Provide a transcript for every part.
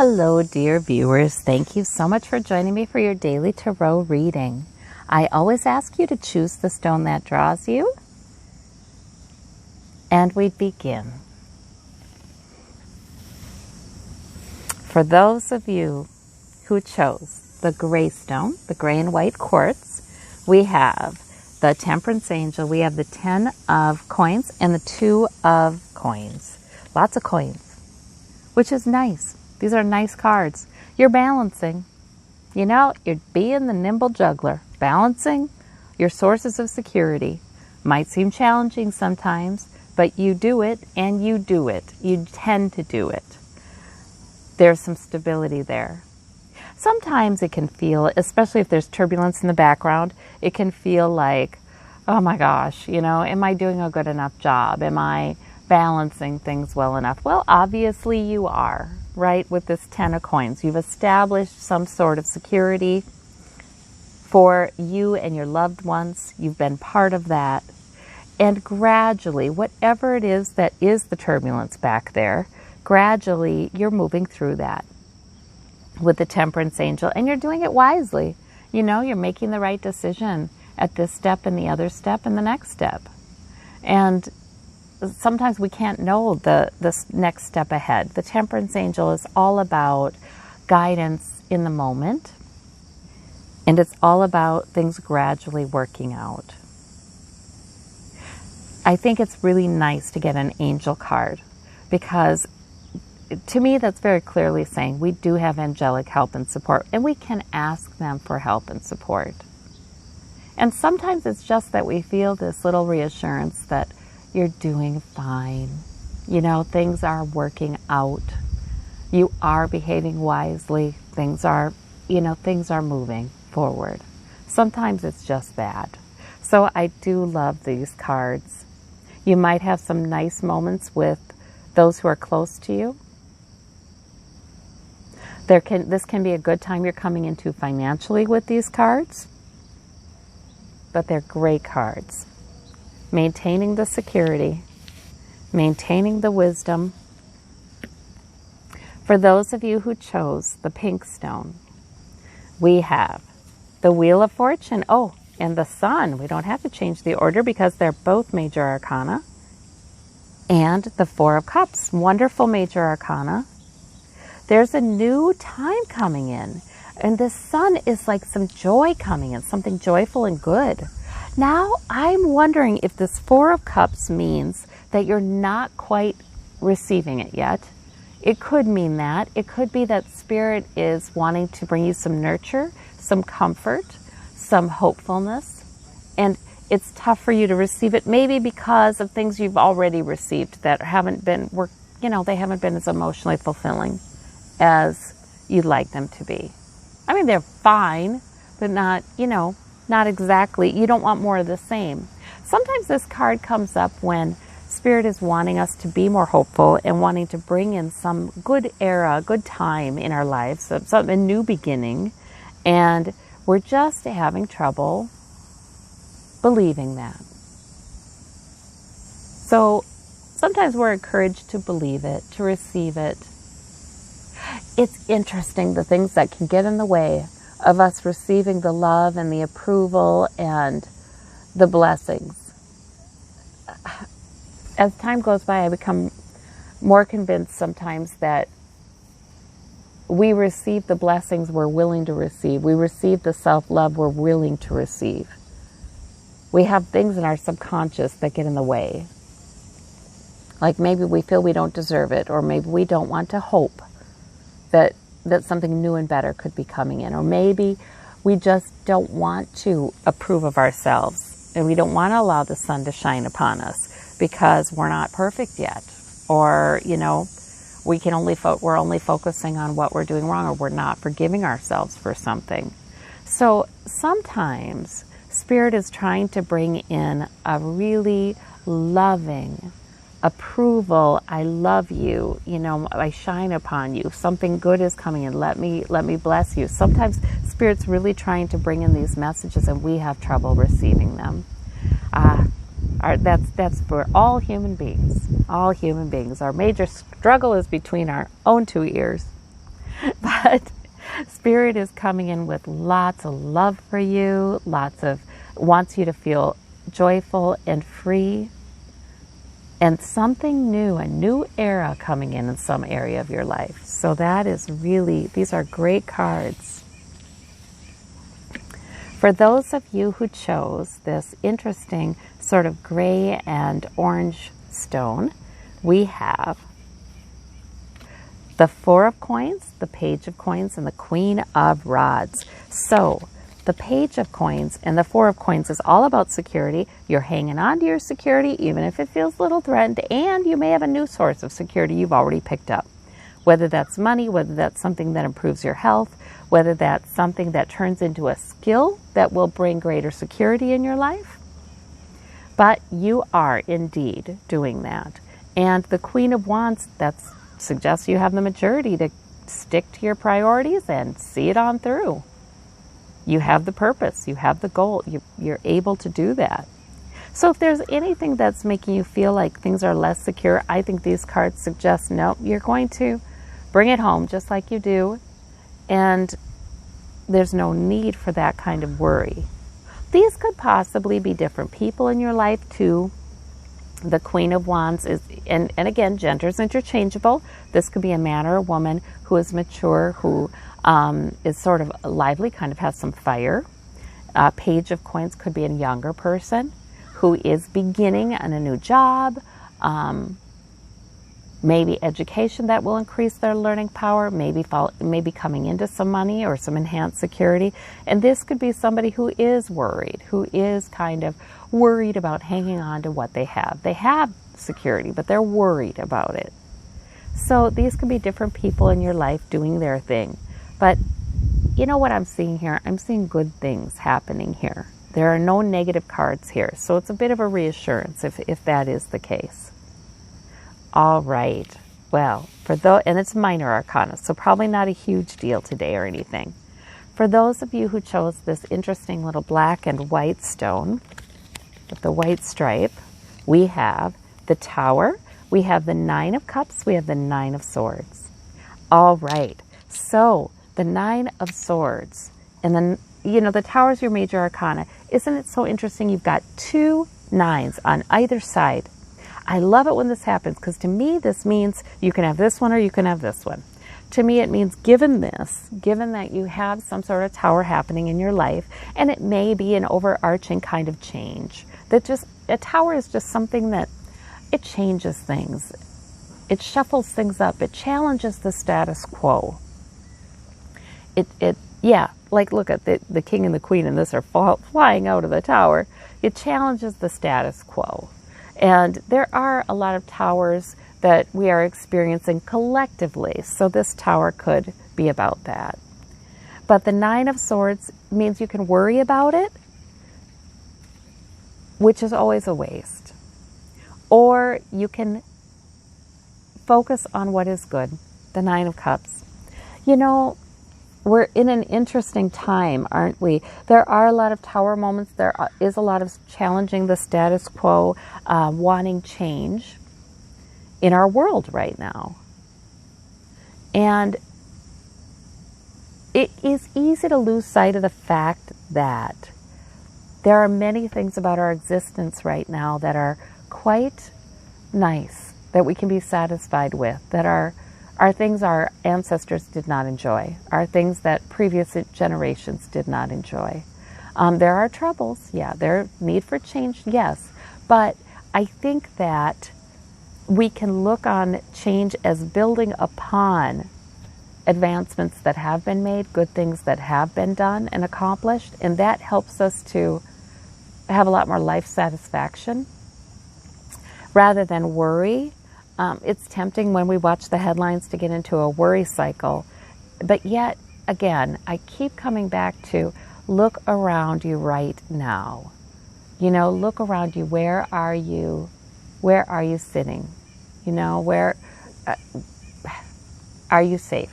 Hello, dear viewers. Thank you so much for joining me for your daily tarot reading. I always ask you to choose the stone that draws you. And we begin. For those of you who chose the gray stone, the gray and white quartz, we have the Temperance Angel, we have the 10 of coins and the 2 of coins. Lots of coins, which is nice. These are nice cards. You're balancing. You know, you're being the nimble juggler, balancing your sources of security. Might seem challenging sometimes, but you do it and you do it. You tend to do it. There's some stability there. Sometimes it can feel, especially if there's turbulence in the background, it can feel like, oh my gosh, you know, am I doing a good enough job? Am I balancing things well enough? Well, obviously you are, right? With this 10 of coins, you've established some sort of security for you and your loved ones. You've been part of that. And gradually, whatever it is that is the turbulence back there, gradually you're moving through that with the Temperance Angel, and you're doing it wisely. You know, you're making the right decision at this step and the other step and the next step. And sometimes we can't know the next step ahead. The Temperance Angel is all about guidance in the moment, and it's all about things gradually working out. I think it's really nice to get an angel card, because to me that's very clearly saying we do have angelic help and support, and we can ask them for help and support. And sometimes it's just that we feel this little reassurance that you're doing fine. You know, things are working out. You are behaving wisely. Things are moving forward. Sometimes it's just that. So I do love these cards. You might have some nice moments with those who are close to you. This can be a good time you're coming into financially with these cards, but they're great cards. Maintaining the security, maintaining the wisdom. For those of you who chose the pink stone, we have the Wheel of Fortune. Oh, and the Sun. We don't have to change the order because they're both major arcana. And the 4 of Cups. Wonderful major arcana. There's a new time coming in. And the Sun is like some joy coming in, something joyful and good. Now, I'm wondering if this 4 of Cups means that you're not quite receiving it yet. It could mean that. It could be that Spirit is wanting to bring you some nurture, some comfort, some hopefulness. And it's tough for you to receive it, maybe because of things you've already received that haven't been, they haven't been as emotionally fulfilling as you'd like them to be. I mean, they're fine, but not, not exactly. You don't want more of the same. Sometimes this card comes up when Spirit is wanting us to be more hopeful and wanting to bring in some good era, good time in our lives, a new beginning, and we're just having trouble believing that. So sometimes we're encouraged to believe it, to receive it. It's interesting, the things that can get in the way of us receiving the love and the approval and the blessings. As time goes by, I become more convinced sometimes that we receive the blessings we're willing to receive. We receive the self-love we're willing to receive. We have things in our subconscious that get in the way. Like maybe we feel we don't deserve it, or maybe we don't want to hope that something new and better could be coming in. Or maybe we just don't want to approve of ourselves, and we don't want to allow the sun to shine upon us because we're not perfect yet. Or, we're only focusing on what we're doing wrong, or we're not forgiving ourselves for something. So sometimes Spirit is trying to bring in a really loving approval. I love you, I shine upon you. Something good is coming in. Let me bless you. Sometimes Spirit's really trying to bring in these messages and we have trouble receiving them. That's for all human beings. All human beings. Our major struggle is between our own 2 ears. But Spirit is coming in with lots of love for you, wants you to feel joyful and free, and something new, a new era coming in some area of your life. So that is really, these are great cards. For those of you who chose this interesting sort of gray and orange stone, we have the Four of Coins, the Page of Coins, and the Queen of Rods. So the Page of Coins and the Four of Coins is all about security. You're hanging on to your security even if it feels a little threatened, and you may have a new source of security you've already picked up. Whether that's money, whether that's something that improves your health, whether that's something that turns into a skill that will bring greater security in your life. But you are indeed doing that. And the Queen of Wands, that suggests you have the maturity to stick to your priorities and see it on through. You have the purpose, you have the goal, you're able to do that. So if there's anything that's making you feel like things are less secure, I think these cards suggest, no, you're going to bring it home just like you do, and there's no need for that kind of worry. These could possibly be different people in your life too. The Queen of Wands is, and again, gender is interchangeable. This could be a man or a woman who is mature, who is sort of lively, kind of has some fire. Page of Coins could be a younger person who is beginning on a new job, maybe education that will increase their learning power, maybe coming into some money or some enhanced security. And this could be somebody who is worried, who is kind of worried about hanging on to what they have. They have security, but they're worried about it. So these could be different people in your life doing their thing. But you know what I'm seeing here? I'm seeing good things happening here. There are no negative cards here. So it's a bit of a reassurance if that is the case. All right. Well, and it's minor arcana, so probably not a huge deal today or anything. For those of you who chose this interesting little black and white stone with the white stripe, we have the Tower, we have the Nine of Cups, we have the Nine of Swords. All right. So the Nine of Swords, and then, the Tower is your major arcana. Isn't it so interesting? You've got two nines on either side. I love it when this happens, because to me this means you can have this one or you can have this one. To me it means given that you have some sort of tower happening in your life, and it may be an overarching kind of change. A tower is just something that it changes things. It shuffles things up. It challenges the status quo. Like look at the king and the queen in this are flying out of the tower. It challenges the status quo. And there are a lot of towers that we are experiencing collectively, so this tower could be about that. But the Nine of Swords means you can worry about it, which is always a waste. Or you can focus on what is good, the Nine of Cups. We're in an interesting time, aren't we? There are a lot of tower moments. There is a lot of challenging the status quo, wanting change in our world right now. And it is easy to lose sight of the fact that there are many things about our existence right now that are quite nice, that we can be satisfied with, that are things our ancestors did not enjoy, are things that previous generations did not enjoy. There are troubles, yeah, there need for change, yes, but I think that we can look on change as building upon advancements that have been made, good things that have been done and accomplished, and that helps us to have a lot more life satisfaction rather than worry. It's tempting when we watch the headlines to get into a worry cycle. But yet, again, I keep coming back to look around you right now. Look around you. Where are you? Where are you sitting? Where are you safe?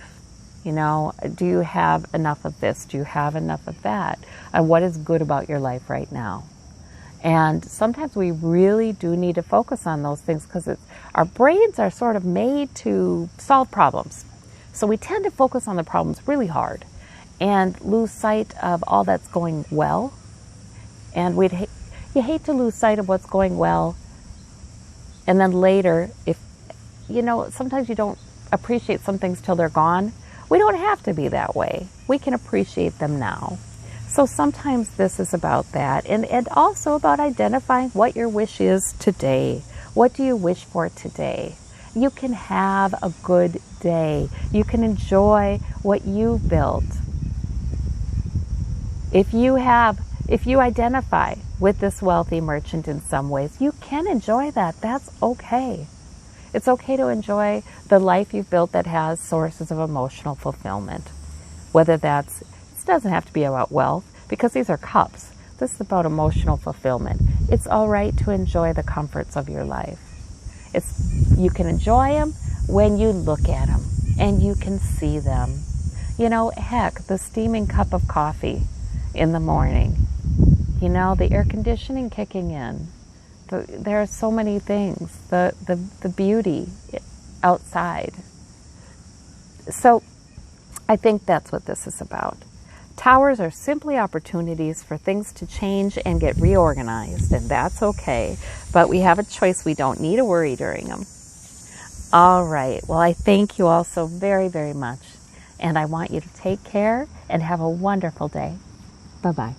Do you have enough of this? Do you have enough of that? And what is good about your life right now? And sometimes we really do need to focus on those things, because our brains are sort of made to solve problems. So we tend to focus on the problems really hard and lose sight of all that's going well. And you hate to lose sight of what's going well. And then later, if, sometimes you don't appreciate some things till they're gone. We don't have to be that way. We can appreciate them now. So sometimes this is about that, and also about identifying what your wish is today. What do you wish for today? You can have a good day. You can enjoy what you've built. If you identify with this wealthy merchant in some ways, you can enjoy that. That's okay. It's okay to enjoy the life you've built that has sources of emotional fulfillment. Whether this doesn't have to be about wealth, because these are cups. This is about emotional fulfillment. It's all right to enjoy the comforts of your life. You can enjoy them when you look at them and you can see them. Heck, the steaming cup of coffee in the morning. The air conditioning kicking in. There are so many things. The beauty outside. So I think that's what this is about. Towers are simply opportunities for things to change and get reorganized, and that's okay. But we have a choice. We don't need to worry during them. All right. Well, I thank you all so very, very much. And I want you to take care and have a wonderful day. Bye-bye.